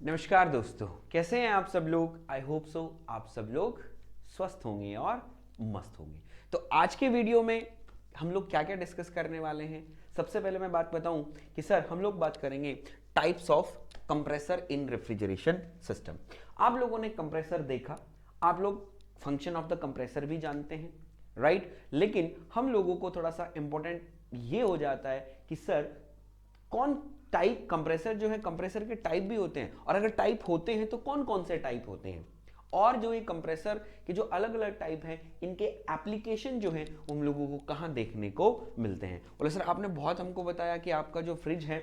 नमस्कार दोस्तों, कैसे हैं आप सब लोग। आई होप सो आप सब लोग स्वस्थ होंगे और मस्त होंगे। तो आज के वीडियो में हम लोग क्या क्या डिस्कस करने वाले हैं। सबसे पहले मैं बात बताऊं कि सर हम लोग बात करेंगे types of compressor in refrigeration system. आप लोगों ने कंप्रेसर देखा, आप लोग फंक्शन ऑफ द कंप्रेसर भी जानते हैं, राइट। लेकिन हम लोगों को थोड़ा सा इंपॉर्टेंट ये हो जाता है कि सर कौन टाइप कंप्रेसर जो है, कंप्रेसर के टाइप भी होते हैं, और अगर टाइप होते हैं तो कौन कौन से टाइप होते हैं, और जो ये कंप्रेसर के जो अलग अलग टाइप हैं इनके एप्लीकेशन जो है उन लोगों को कहां देखने को मिलते हैं। बोले सर आपने बहुत हमको बताया कि आपका जो फ्रिज है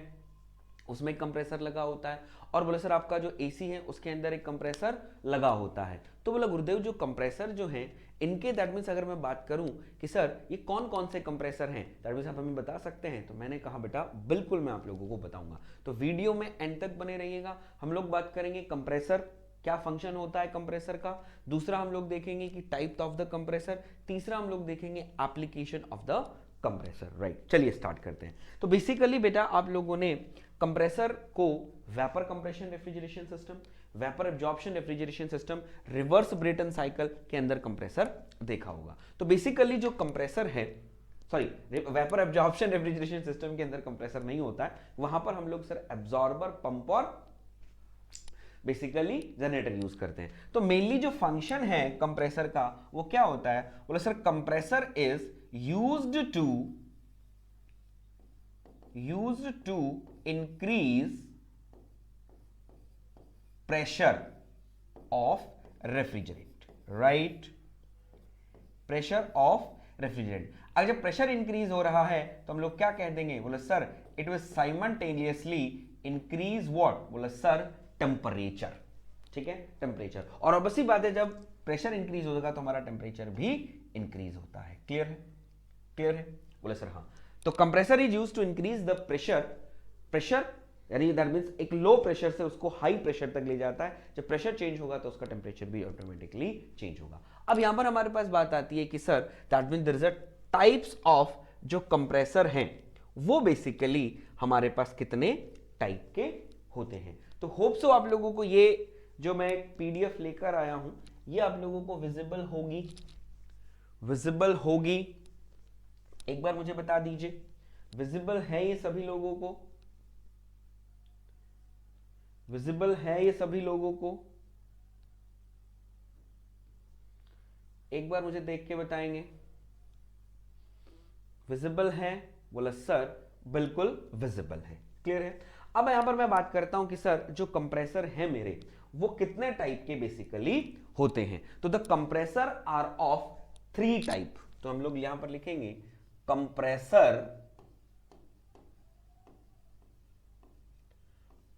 उसमें कंप्रेसर लगा होता है, और बोले सर आपका जो एसी है उसके अंदर एक कंप्रेसर लगा होता है। तो बोला गुरुदेव जो कंप्रेसर जो हैं इनके, दैट मीन्स अगर मैं बात करूं कि सर ये कौन कौन से कंप्रेसर हैं, दैट मीन्स आप हमें बता सकते हैं। तो मैंने कहा बेटा बिल्कुल मैं आप लोगों को बताऊंगा, तो वीडियो में एंड तक बने रहिएगा। हम लोग बात करेंगे कंप्रेसर क्या फंक्शन होता है कंप्रेसर का, दूसरा हम लोग देखेंगे कि टाइप ऑफ द कंप्रेसर, तीसरा हम लोग देखेंगे application of the compressor, right. चलिए स्टार्ट करते हैं। तो बेसिकली बेटा आप लोगों ने कंप्रेसर को vapour compression refrigeration system, vapour absorption refrigeration system, reverse Brayton cycle के अंदर कंप्रेसर देखा होगा। तो बेसिकली जो कंप्रेसर है, sorry vapour absorption refrigeration system के अंदर कंप्रेसर नहीं होता है, वहां पर हम लोग सर एब्जॉर्बर, पंप और बेसिकली जनरेटर यूज करते हैं। तो मेनली जो फंक्शन है कंप्रेसर का वो क्या होता है, बोले sir compressor is used to increase pressure of refrigerant, right. Pressure of refrigerant, अगर जब प्रेशर इंक्रीज हो रहा है तो हम लोग क्या कह देंगे, बोले sir it will simultaneously increase what, बोले सर टेम्परेचर, ठीक है, टेम्परेचर। और ऑब्वियसली बात है जब प्रेशर इंक्रीज होगा तो हमारा टेम्परेचर भी इंक्रीज होता है। क्लियर है, क्लियर है, बोले सर हाँ। तो compressor is used to increase the pressure यानी दैट मींस एक लो प्रेशर से उसको हाई प्रेशर तक ले जाता है। जब प्रेशर चेंज होगा तो उसका टेम्परेचर भी ऑटोमेटिकली चेंज होगा। अब यहां पर हमारे पास बात आती है कि sir that means there is a types of जो कंप्रेसर हैं वो बेसिकली हमारे पास कितने टाइप के होते हैं। तो होप सो आप लोगों को ये जो मैं पीडीएफ लेकर आया हूं ये आप लोगों को विजिबल होगी। एक बार मुझे बता दीजिए विजिबल है ये सभी लोगों को, विजिबल है ये सभी लोगों को, एक बार मुझे देख के बताएंगे विजिबल है। बोला सर बिल्कुल विजिबल है, क्लियर है। अब यहां पर मैं बात करता हूं कि सर जो कंप्रेसर है मेरे वो कितने टाइप के बेसिकली होते हैं। तो the compressor are of 3 type. तो हम लोग यहां पर लिखेंगे कंप्रेसर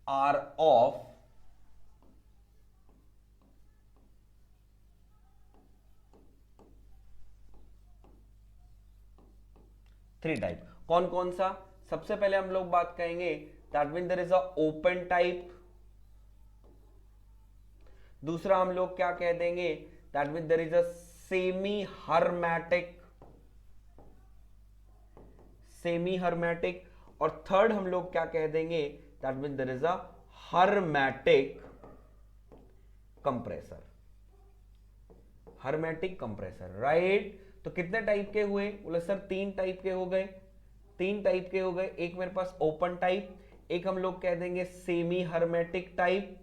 आर ऑफ 3 टाइप। कौन कौन सा, सबसे पहले हम लोग बात करेंगे that mean there is a open type. दूसरा हम लोग क्या कह देंगे, that mean there is a semi hermetic. और थर्ड हम लोग क्या कह देंगे, that mean there is a hermetic compressor, right. तो कितने टाइप के हुए, बोले सर 3 टाइप के हो गए, 3 टाइप के हो गए। एक मेरे पास ओपन टाइप, एक हम लोग कह देंगे सेमी हर्मेटिक टाइप,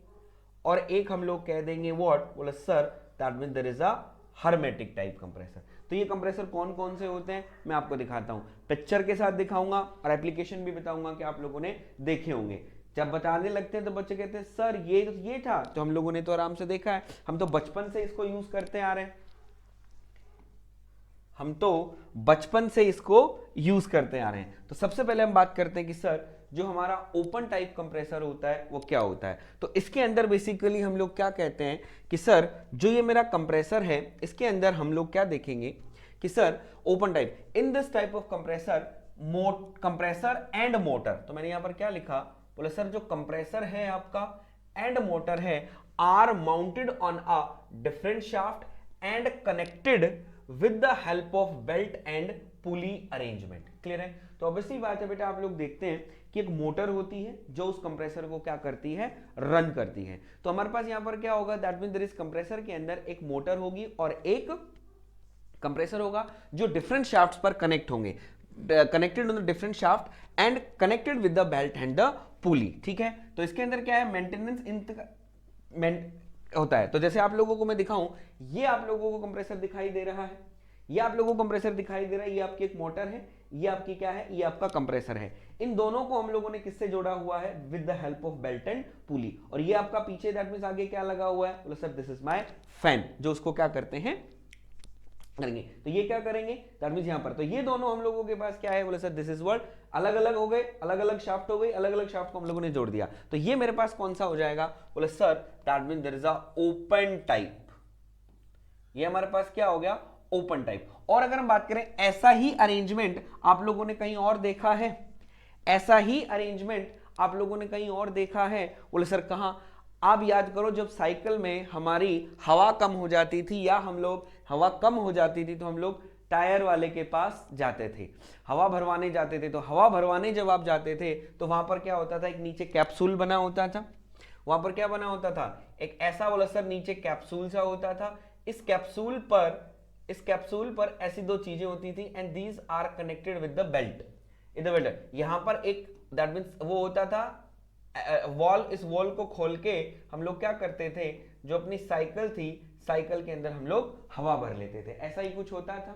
और एक हम लोग कह देंगे व्हाट, बोले sir that mean there is a hermetic type compressor. तो ये कंप्रेसर कौन कौन से होते हैं मैं आपको दिखाता हूं, पिक्चर के साथ दिखाऊंगा और एप्लीकेशन भी बताऊंगा कि आप लोगों ने देखे होंगे। जब बताने लगते हैं तो बच्चे कहते हैं सर ये था, तो हम लोगों ने तो आराम से देखा है, हम तो बचपन से इसको यूज करते आ रहे हैं, हम तो बचपन से इसको यूज करते आ रहे हैं। तो सबसे पहले हम बात करते हैं कि सर जो हमारा ओपन टाइप कंप्रेसर होता है वो क्या होता है। तो इसके अंदर बेसिकली हम लोग क्या कहते हैं कि सर जो ये मेरा कंप्रेसर है इसके अंदर हम लोग क्या देखेंगे कि sir open type, in this type of compressor and motor. तो मैंने यहां पर क्या लिखा, बोले सर जो कंप्रेसर है आपका एंड मोटर है are mounted on a different shaft and connected with the help of belt and pulley arrangement. Clear है। तो ऑब्वियसली बात है बेटा, आप लोग देखते हैं कि एक मोटर होती है जो उस कंप्रेसर को क्या करती है, रन करती है। तो हमारे पास यहां पर क्या होगा, that mean there is compressor के अंदर एक मोटर होगी और एक कंप्रेसर होगा जो डिफरेंट शाफ्ट्स पर कनेक्ट होंगे, connected on the different shaft and connected with the belt and the पुली। ठीक है, तो इसके अंदर क्या है, मेंटेनेंस होता है। तो जैसे आप लोगों को मैं दिखाऊं, ये आप लोगों को कंप्रेसर दिखाई दे रहा है, ये आप लोगों को कंप्रेसर दिखाई दे रहा है, ये आपकी एक मोटर है, ये आपकी क्या है, ये आपका कंप्रेसर है। इन दोनों को हम लोगों ने किससे जोड़ा हुआ है, with the help of belt and पुली। और ये आपका पीछे दैट मींस आगे क्या लगा हुआ है, बोलो sir this is my fan, जो उसको क्या करते हैं, करेंगे। तो ये क्या करेंगे, दैट मींस यहां पर, तो ये दोनों हम लोगों के पास क्या है, बोले सर दिस इज वर्ड, अलग अलग हो गए, अलग अलग शाफ्ट हो गई, अलग अलग शाफ्ट को हम लोगों ने जोड़ दिया। तो ये मेरे पास कौन सा हो जाएगा, बोले sir that means there is a open type. ये हमारे पास क्या हो गया, ओपन टाइप। और अगर हम बात करें, ऐसा ही अरेंजमेंट आप लोगों ने कहीं और देखा है, ऐसा ही अरेंजमेंट आप लोगों ने कहीं और देखा है, बोले सर कहां, आप याद करो जब साइकिल में हमारी हवा कम हो जाती थी या हम लोग हवा कम हो जाती थी तो हम लोग टायर वाले के पास जाते थे, हवा भरवाने जाते थे। तो हवा भरवाने जब आप जाते थे तो वहां पर क्या होता था, एक नीचे कैप्सूल बना होता था, वहां पर क्या बना होता था, एक ऐसा, बोला सर नीचे कैप्सूल सा होता था। इस कैप्सूल पर ऐसी दो चीजें होती थी and these are connected with the belt, in the belt. यहां पर एक दैट मींस वो होता था वॉल, इस वॉल को खोल के हम लोग क्या करते थे, जो अपनी साइकिल थी, साइकिल के अंदर हम लोग हवा भर लेते थे। ऐसा ही कुछ होता था,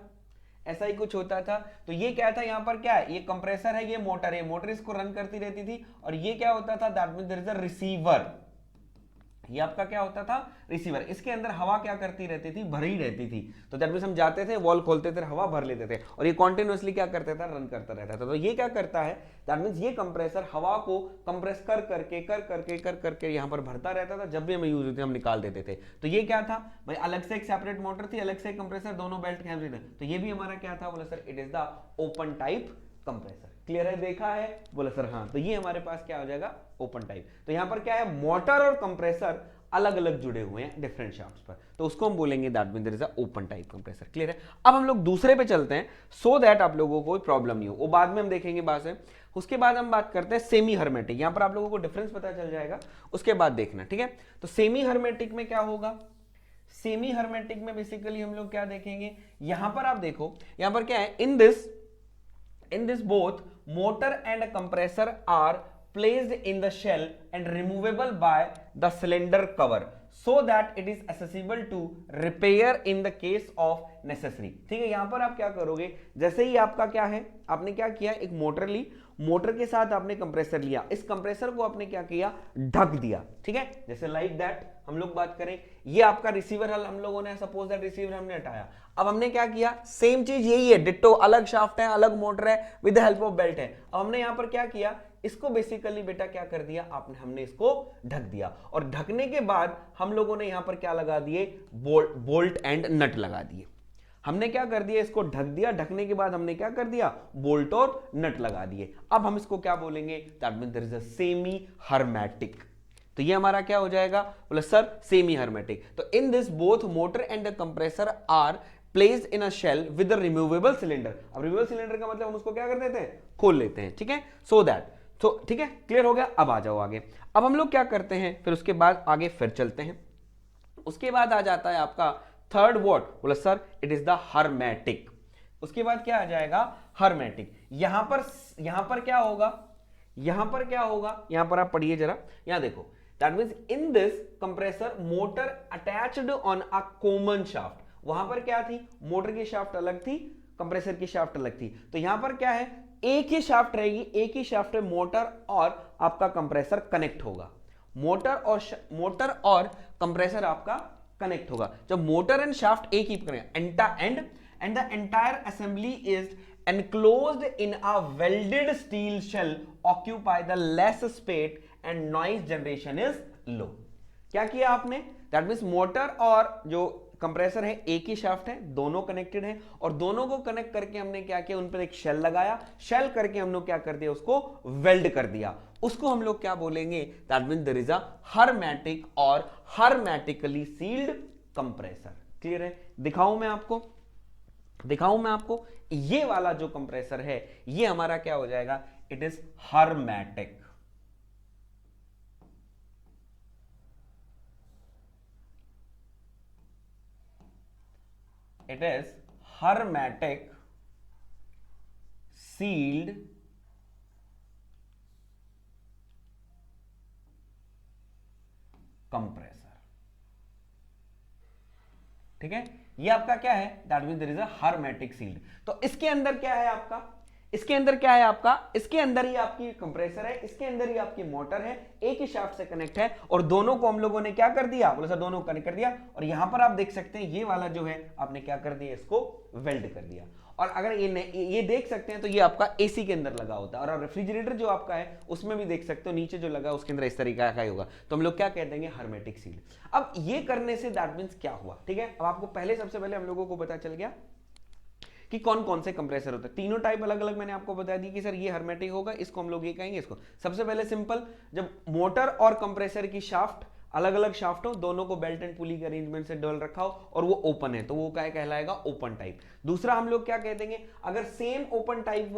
ऐसा ही कुछ होता था। तो ये क्या था, यहां पर क्या है, ये कंप्रेसर है, ये मोटर है, मोटर इसको रन करती रहती थी। और ये क्या होता था, that means there is a receiver, ये आपका क्या होता था, रिसीवर। इसके अंदर हवा क्या करती रहती थी, भरी रहती थी। तो दैट मींस हम जाते थे, वॉल खोलते थे, हवा भर लेते थे और ये कॉन्टिन्यूअसली क्या करता था, रन करता रहता था। तो ये क्या करता है, दैट मींस ये कंप्रेसर हवा को कंप्रेस कर करके यहां पर भरता रहता था। जब भी हमें यूज होती हम निकाल देते थे। तो ये क्या था भाई, अलग से एक सेपरेट मोटर थी, अलग से एक कंप्रेसर, दोनों बेल्ट के। तो ये भी हमारा क्या था, बोला sir it is the open type compressor. Clear है, देखा है, बोला सर हाँ। तो ये हमारे पास क्या हो जाएगा, ओपन टाइप। तो यहां पर क्या है, मोटर और कंप्रेसर अलग अलग जुड़े हुए हैं डिफरेंट शाफ्ट्स पर, तो उसको हम बोलेंगे that means there is a open type compressor. Clear है। अब हम लोग दूसरे पे चलते हैं, सो दैट आप लोगों को कोई प्रॉब्लम नहीं हो, वो बाद में हम देखेंगे बात है। उसके बाद हम बात करते हैं सेमी हर्मेटिक। यहां पर आप लोगों को डिफरेंस पता चल जाएगा, उसके बाद देखना, ठीक है। तो सेमी हर्मेटिक में क्या होगा, सेमी हर्मेटिक में बेसिकली हम लोग क्या देखेंगे, यहां पर आप देखो, यहां पर क्या है, इन this both motor and a compressor are placed in the shell and removable by the cylinder cover so that it is accessible to repair in the case of necessary। ठीक है, यहां पर आप क्या करोगे, जैसे ही आपका क्या है, आपने क्या किया, एक मोटर ली, मोटर के साथ आपने कंप्रेसर लिया, इस कंप्रेसर को आपने क्या किया, ढक दिया। ठीक है, जैसे लाइक दैट हम लोग बात करें, ये आपका रिसीवर हल हम लोगों ने, सपोज दैट रिसीवर हमने हटाया। अब हमने क्या किया, सेम चीज यही है, डिट्टो, अलग शाफ्ट है, अलग मोटर है, with the help of belt है। अब हमने यहां पर क्या किया, इसको बेसिकली बेटा क्या कर दिया आपने, हमने इसको ढक दिया। और ढकने के बाद हम लोगों ने यहां पर क्या लगा दिए, बोल्ट एंड नट लगा दिए। हमने क्या कर दिया, इसको ढक दिया, ढकने के बाद हमने क्या कर दिया, बोल्ट और नट लगा दिए। अब हम इसको क्या बोलेंगे, that means there is a semi hermetic. तो ये हमारा क्या हो जाएगा, बोले सर सेमी हर्मेटिक। तो in this both motor and the compressor are placed in a shell with a removable cylinder. अब रिमूवेबल सिलेंडर का मतलब हम उसको क्या कर देते हैं, खोल लेते हैं। ठीक है, सो दैट, तो ठीक है, क्लियर हो गया। अब आ जाओ आगे। अब हम लोग क्या करते हैं, फिर उसके बाद आगे फिर चलते हैं। उसके बाद आ जाता है आपका थर्ड वर्ड, बोला sir it is the hermetic. उसके बाद क्या आ जाएगा, हर्मेटिक। यहां पर क्या होगा, यहां पर क्या होगा, यहां पर आप पढ़िए जरा, यहां देखो, that means in this compressor motor attached on a common shaft. वहां पर क्या थी, मोटर की शाफ्ट अलग थी, कंप्रेसर की शाफ्ट अलग थी। तो यहां पर क्या है, एक ही शाफ्ट रहेगी, एक ही शाफ्ट में मोटर और आपका कंप्रेसर कनेक्ट होगा। मोटर और कंप्रेसर आपका कनेक्ट होगा। जब मोटर एंड शाफ्ट एक ही and the entire assembly is enclosed in a welded steel shell occupy the less space and noise generation is low। क्या किया आपने, दैट मींस मोटर और जो कंप्रेसर है एक ही शाफ्ट है, दोनों कनेक्टेड है, और दोनों को कनेक्ट करके हमने क्या किया, उन पर एक शेल लगाया, शेल करके हम लोग क्या कर दिया, उसको वेल्ड कर दिया। उसको हम लोग क्या बोलेंगे, that means there is a hermetic और हर्मेटिकली सील्ड कंप्रेसर। क्लियर है, दिखाऊं मैं आपको, ये वाला जो कंप्रेसर है ये हमारा क्या हो जाएगा, it is hermetic. It is hermetic sealed compressor. ठीक है, ये आपका क्या है, that mean there is a hermetic sealed. तो इसके अंदर क्या है आपका, इसके अंदर क्या है आपका, इसके अंदर ही आपकी कंप्रेसर है, इसके अंदर ही आपकी मोटर है, एक ही शाफ्ट से कनेक्ट है और दोनों को हम लोगों ने क्या कर दिया, बोला सर दोनों को कनेक्ट कर दिया. और यहां पर आप देख सकते हैं ये वाला जो है आपने क्या कर दिया, इसको वेल्ड कर दिया. और अगर ये देख सकते हैं तो ये आपका एसी के अंदर लगा होता है और रेफ्रिजरेटर जो आपका है उसमें भी देख सकते हो नीचे जो लगा उसके अंदर इस तरीके का ही होगा. तो हम लोग क्या कह देंगे, hermetic सील. अब ये करने से दैट मींस क्या हुआ, ठीक है. अब आपको सबसे पहले हम लोगों को पता चल गया कि कौन कौन से कंप्रेसर होते हैं. तीनों टाइप अलग अलग मैंने आपको बता दी कि सर ये hermetic होगा, इसको हम लोग ये कहेंगे, इसको. सबसे पहले सिंपल, जब मोटर और कंप्रेसर की शाफ्ट अलग अलग शाफ्ट हो, दोनों को बेल्ट एंड पुली के अरेंजमेंट से डबल रखा हो और वो ओपन है, तो वो क्या कहलाएगा, ओपन टाइप. दूसरा हम लोग क्या कह देंगे, अगर सेम ओपन टाइप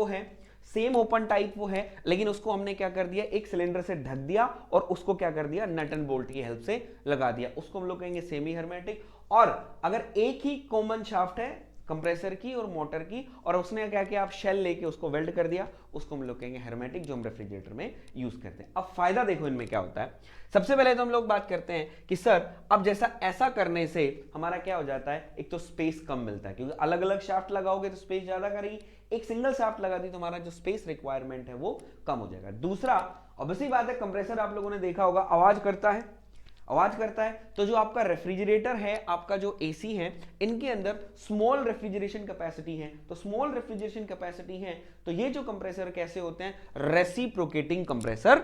वो है लेकिन उसको हमने क्या कर दिया, एक सिलेंडर से ढक दिया और उसको क्या कर दिया, नट एंड बोल्ट की हेल्प से लगा दिया, उसको हम लोग कहेंगे सेमी hermetic. और अगर एक ही कॉमन शाफ्ट है कंप्रेसर की और मोटर की और उसने क्या किया, आप शेल लेके उसको वेल्ड कर दिया, उसको हम लोग कहेंगे hermetic, जो हम रेफ्रिजरेटर में यूज करते हैं. अब फायदा देखो इनमें क्या होता है. सबसे पहले तो हम लोग बात करते हैं कि सर अब जैसा ऐसा करने से हमारा क्या हो जाता है, एक तो स्पेस कम मिलता है क्योंकि अलग अलग शाफ्ट लगाओगे तो स्पेस ज्यादा करेगी, एक सिंगल शाफ्ट लगा दी तो हमारा जो स्पेस रिक्वायरमेंट है वो कम हो जाएगा. दूसरा ऑब्वियसली बात है, कंप्रेसर आप लोगों ने देखा होगा आवाज करता है, तो जो आपका रेफ्रिजरेटर है, आपका जो एसी है, इनके अंदर स्मॉल रेफ्रिजरेशन कैपेसिटी है. तो स्मॉल रेफ्रिजरेशन कैपेसिटी है तो ये जो कंप्रेसर कैसे होते हैं, रेसिप्रोकेटिंग कंप्रेसर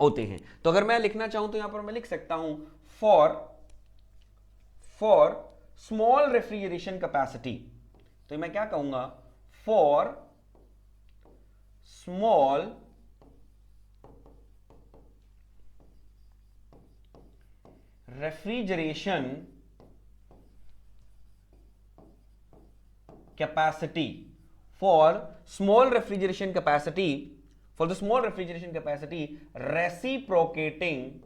होते हैं. तो अगर मैं लिखना चाहूं तो यहां पर मैं लिख सकता हूं फॉर स्मॉल रेफ्रिजरेशन कैपेसिटी, तो मैं क्या कहूंगा, for small refrigeration capacity, for small refrigeration capacity, for the small refrigeration capacity, reciprocating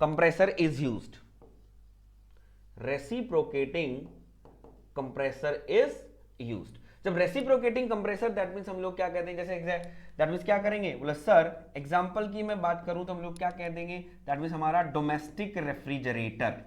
compressor is used. Reciprocating compressor is used. जब रेसिप्रोकेटिंग कंप्रेसर, दैट मींस हम लोग क्या कहते हैं, जैसे दैट मींस क्या करेंगे, बोला सर एग्जांपल की मैं बात करूं तो हम लोग क्या कह देंगे, दैट मींस हमारा डोमेस्टिक रेफ्रिजरेटर,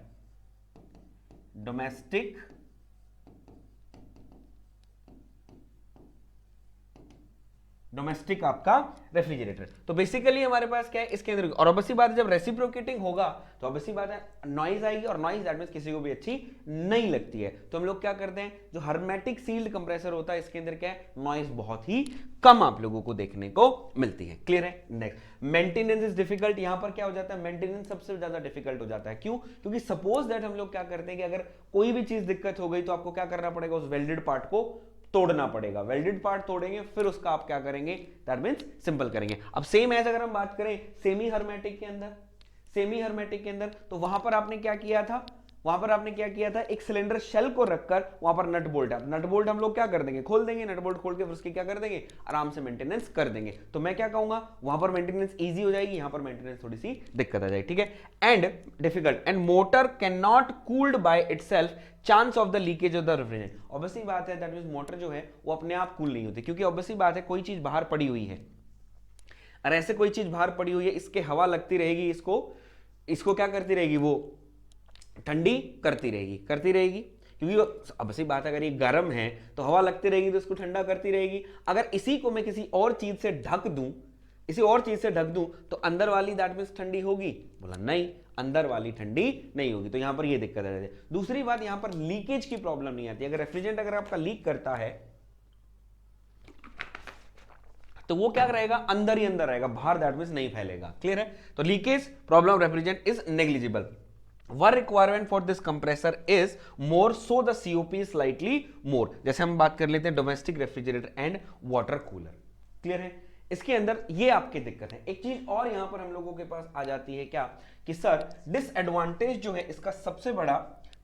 डोमेस्टिक आपका रेफ्रिजरेटर. तो बेसिकली हमारे पास क्या है इसके अंदर, और ऑब्वियसली बात है जब रेसिप्रोकेटिंग होगा तो ऑब्वियसली बात है नॉइज आएगी और नॉइज दैट मींस किसी को भी अच्छी नहीं लगती है. तो हम लोग क्या करते हैं, जो hermetic सील्ड कंप्रेसर होता है इसके अंदर क्या है, नॉइज बहुत ही कम आप लोगों को देखने को मिलती है. क्लियर है. Next, maintenance is difficult. यहां पर क्या हो जाता है, मेंटेनेंस सबसे ज्यादा डिफिकल्ट हो जाता है. क्यों, क्योंकि सपोज दैट हम लोग क्या करते हैं कि अगर कोई भी चीज दिक्कत हो गई तो आपको क्या करना पड़ेगा, उस वेल्डेड पार्ट को तोड़ना पड़ेगा. वेल्डेड पार्ट तोड़ेंगे फिर उसका आप क्या करेंगे, दैट मींस सिंपल करेंगे. अब सेम एज अगर हम बात करें सेमी hermetic के अंदर, तो वहां पर आपने क्या किया था, एक सिलेंडर शेल को रखकर वहां पर नट बोल्ट हम लोग क्या कर देंगे, खोल देंगे, नट बोल्ट खोल के फिर उसके क्या कर देंगे, आराम से मेंटेनेंस कर देंगे. तो मैं क्या कहूंगा, वहां पर मेंटेनेंस इजी हो जाएगी, यहां पर मेंटेनेंस थोड़ी सी दिक्कत आ जाएगी. ठीक है. And difficult, and motor can not cooled by itself, chance of the leakage of the refrigerant. Obviously बात है दैट मींस मोटर जो है वो अपने आप कूल नहीं होती, क्योंकि ऑब्वियसली बात है कोई चीज बाहर पड़ी हुई है, और ऐसे कोई चीज बाहर पड़ी हुई है, इसके हवा लगती रहेगी, इसको क्या करती रहेगी, वो ठंडी करती रहेगी, क्योंकि अब सी बात है अगर ये गर्म है तो हवा लगती रहेगी तो इसको ठंडा करती रहेगी. अगर इसी को मैं किसी और चीज से ढक दूं तो अंदर वाली दैट मींस ठंडी होगी, बोला नहीं, अंदर वाली ठंडी नहीं होगी. तो यहां पर ये दिक्कत आ जाती है. दूसरी बात, यहां पर लीकेज की प्रॉब्लम नहीं आती. अगर रेफ्रिजरेंट अगर आपका लीक करता है तो वो क्या रहेगा, अंदर ही अंदर रहेगा, बाहर दैट मींस नहीं फैलेगा. क्लियर है. तो leakage problem refrigerant is negligible. One requirement for this compressor is more, so the COP is slightly more. जैसे हम बात कर लेते हैं domestic refrigerator and water cooler. Clear है. इसके अंदर ये आपकी दिक्कत है. एक चीज और यहां पर हम लोगों के पास आ जाती है क्या, कि सर डिसएडवांटेज जो है इसका सबसे बड़ा,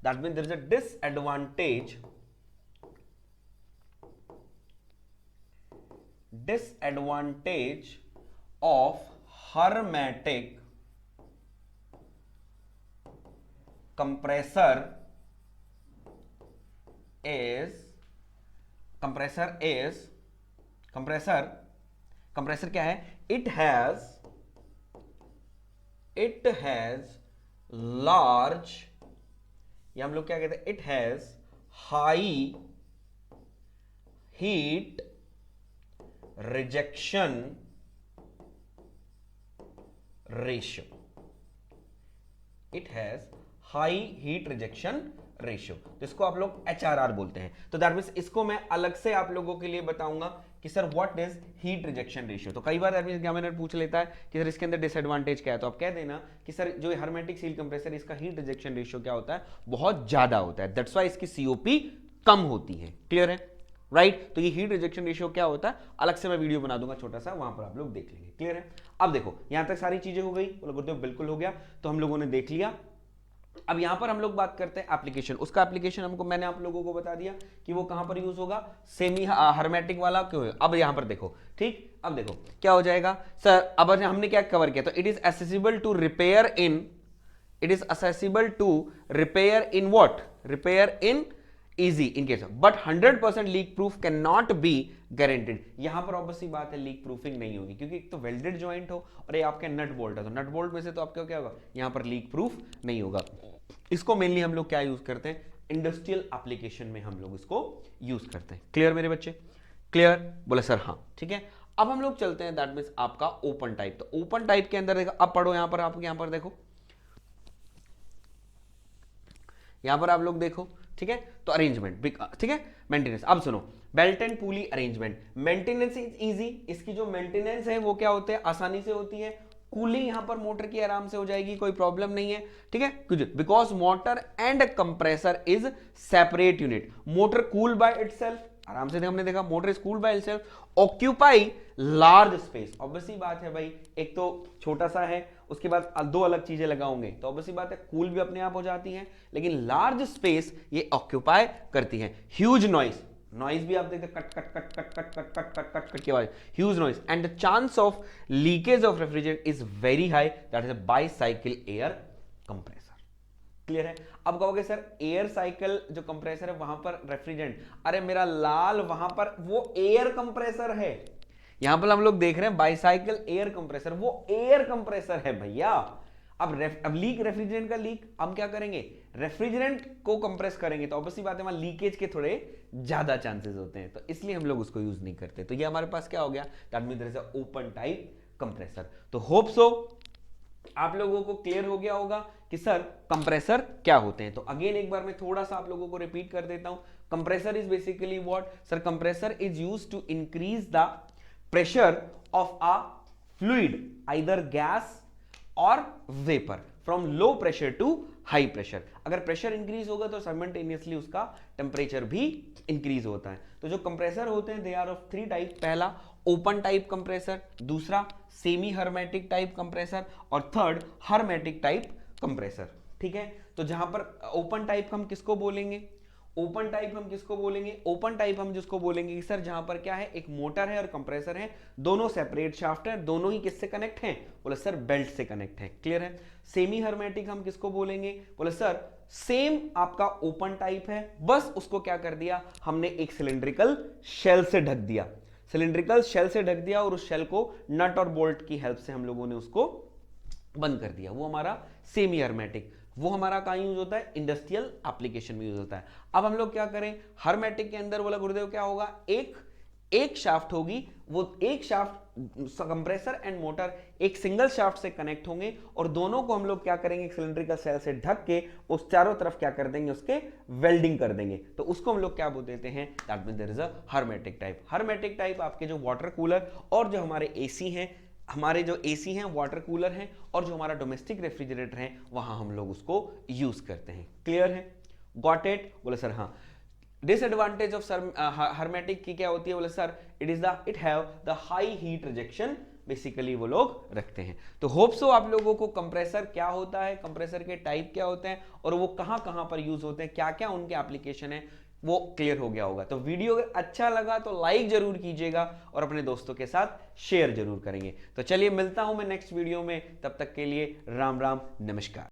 that means there is a disadvantage disadvantage of hermetic compressor compressor क्या है? it has large, या हम लोग क्या कहते हैं, it has high heat rejection ratio. It has high heat rejection ratio, तो इसको आप लोग HRR बोलते हैं. तो दैट मींस इसको मैं अलग से आप लोगों के लिए बताऊंगा कि sir what is heat rejection ratio. तो कई बार एग्जामिनर पूछ लेता है कि सर इसके अंदर डिसएडवांटेज क्या है, तो आप कह देना कि सर जो हर्मेटिक सील कंप्रेसर इसका हीट रिजेक्शन रेशियो क्या होता है, बहुत ज्यादा होता है, दैट्स व्हाई इसकी सीओपी कम होती है. क्लियर है? राइट. तो ये हीट रिजेक्शन रेशियो क्या होता है, अलग से मैं वीडियो बना दूंगा छोटा सा, वहां पर आप लोग देख लेंगे. क्लियर है? अब देखो यहां तक सारी चीजें हो गई, बोलो गुरुदेव बिल्कुल हो गया, तो हम लोगों ने देख लिया. अब यहां पर हम लोग बात करते हैं एप्लीकेशन. उसका एप्लीकेशन हमको मैंने आप लोगों को बता दिया कि वो कहां पर यूज होगा, सेमी हर्मेटिक वाला क्यों है. अब यहां पर देखो, ठीक, अब देखो क्या हो जाएगा सर. अब हमने क्या कवर किया, तो it is accessible to repair in what, repair in easy in case of, but 100% leak proof cannot be guaranteed. यहां पर ऑब्वियसली बात है लीक प्रूफिंग नहीं होगी, क्योंकि एक तो वेल्डेड जॉइंट हो और ये आपके नट बोल्ट है, तो नट बोल्ट में से तो आपका क्या होगा, यहां पर लीक प्रूफ नहीं होगा. इसको मेनली हम लोग क्या यूज करते हैं, इंडस्ट्रियल एप्लीकेशन में हम लोग इसको यूज करते हैं. क्लियर मेरे बच्चे? क्लियर? बोले सर हाँ. ठीक है, अब हम लोग चलते हैं दैट मींस आपका ओपन टाइप. तो ओपन टाइप के अंदर देखो, अब पढ़ो यहां पर, आप यहां पर देखो, यहां पर आप लोग देखो. ठीक है, तो अरेंजमेंट, ठीक है, मेंटेनेंस. अब सुनो, belt and pulley arrangement. Maintenance is easy. इसकी जो मेंटेनेंस है वो क्या होते हैं, आसानी से होती है. कूलिंग यहां पर मोटर की आराम से हो जाएगी, कोई प्रॉब्लम नहीं है. ठीक है, कुछ because motor and compressor is separate unit. Motor cool by itself, आराम से हमने देखा, motor is cooled by itself, occupy large space. Obviously बात है भाई, एक तो छोटा सा है, उसके बाद दो अलग चीजें लगाओगे, तो ऑब्वियसली बात है कूल भी अपने आप हो जाती हैं, लेकिन लार्ज स्पेस ये ऑक्यूपाई करती है. ह्यूज नॉइस, नॉइस भी आप देखते हैं, cut cut cut cut cut cut cut cut cut cut की आवाज, huge noise. And the chance of leakage of refrigerant is very high, that is a bicycle air compressor. Clear है? अब कहोगे sir air cycle जो compressor है वहां पर refrigerant, अरे मेरा लाल वहां पर वो एयर कंप्रेसर है. यहां पर हम लोग देख रहे हैं बाईसाइकिल एयर कंप्रेसर, वो एयर कंप्रेसर है भैया. अब लीक, रेफ्रिजरेंट का लीक, हम क्या करेंगे, रेफ्रिजरेंट को कंप्रेस करेंगे, तो ऑब्वियसली बात है वहां लीकेज के थोड़े ज्यादा चांसेस होते हैं, तो इसलिए हम लोग उसको यूज नहीं करते. तो ये हमारे पास क्या हो गया, that means there is a open type compressor. तो होप सो आप लोगों को क्लियर हो गया होगा कि सर कंप्रेसर क्या होते हैं. तो अगेन एक बार मैं थोड़ा सा आप लोगों को रिपीट कर देता हूं. Compressor is basically what, sir compressor is used to increase the pressure of a fluid, either gas or vapor, from low pressure to high pressure. अगर प्रेशर इंक्रीज होगा तो साइमल्टेनियसली उसका टेम्परेचर भी इंक्रीज होता है. तो जो कंप्रेसर होते हैं they are of three type. पहला ओपन टाइप कंप्रेसर, दूसरा सेमी हर्मेटिक टाइप कंप्रेसर, और थर्ड हर्मेटिक टाइप कंप्रेसर. ठीक है, तो जहां पर ओपन टाइप हम किसको बोलेंगे, ओपन टाइप हम किसको बोलेंगे, ओपन टाइप हम जिसको बोलेंगे कि सर जहां पर क्या है, एक मोटर है और कंप्रेसर है, दोनों सेपरेट शाफ्ट है, दोनों ही किससे कनेक्ट हैं, बोले सर बेल्ट से कनेक्ट है. क्लियर है? सेमी हर्मेटिक हम किसको बोलेंगे, बोले सर सेम आपका ओपन टाइप है, बस उसको क्या कर दिया हमने, एक सिलिंड्रिकल शेल से ढक दिया, सिलिंड्रिकल शेल से ढक दिया, और उस शेल को नट और बोल्ट की हेल्प से हम लोगों ने उसको बंद कर दिया. वो हमारा सेमी हर्मेटिक. वो हमारा कहां यूज होता है, इंडस्ट्रियल एप्लीकेशन में यूज होता है. अब हम लोग क्या करें, हर्मेटिक के अंदर बोला गुरुदेव क्या होगा, एक शाफ्ट होगी, वो एक शाफ्ट कंप्रेसर एंड मोटर एक सिंगल शाफ्ट से कनेक्ट होंगे, और दोनों को हम लोग क्या करेंगे, सिलिंड्रिकल सेल से ढक के उस चारों तरफ क्या कर देंगे, उसके वेल्डिंग कर देंगे. तो उसको हम लोग क्या बोल देते हैं, that means there is a hermetic type. Hermetic type आपके जो वाटर कूलर और जो हमारे एसी हैं, हमारे जो एसी हैं, वाटर कूलर हैं, और जो हमारा डोमेस्टिक रेफ्रिजरेटर है, वहां हम लोग उसको यूज करते हैं. क्लियर है? Got it? बोले सर हाँ. डिसएडवांटेज ऑफ हर्मेटिक की क्या होती है, बोले sir it have the high heat rejection, basically वो लोग रखते हैं. तो होप सो आप लोगों को कंप्रेसर क्या होता है, कंप्रेसर के टाइप क्या होते हैं, और वो कहां कहां पर यूज होते हैं, क्या क्या उनके एप्लीकेशन है, वो क्लियर हो गया होगा। तो वीडियो अगर अच्छा लगा तो लाइक जरूर कीजिएगा और अपने दोस्तों के साथ शेयर जरूर करेंगे। तो चलिए मिलता हूं मैं नेक्स्ट वीडियो में, तब तक के लिए राम राम, नमस्कार।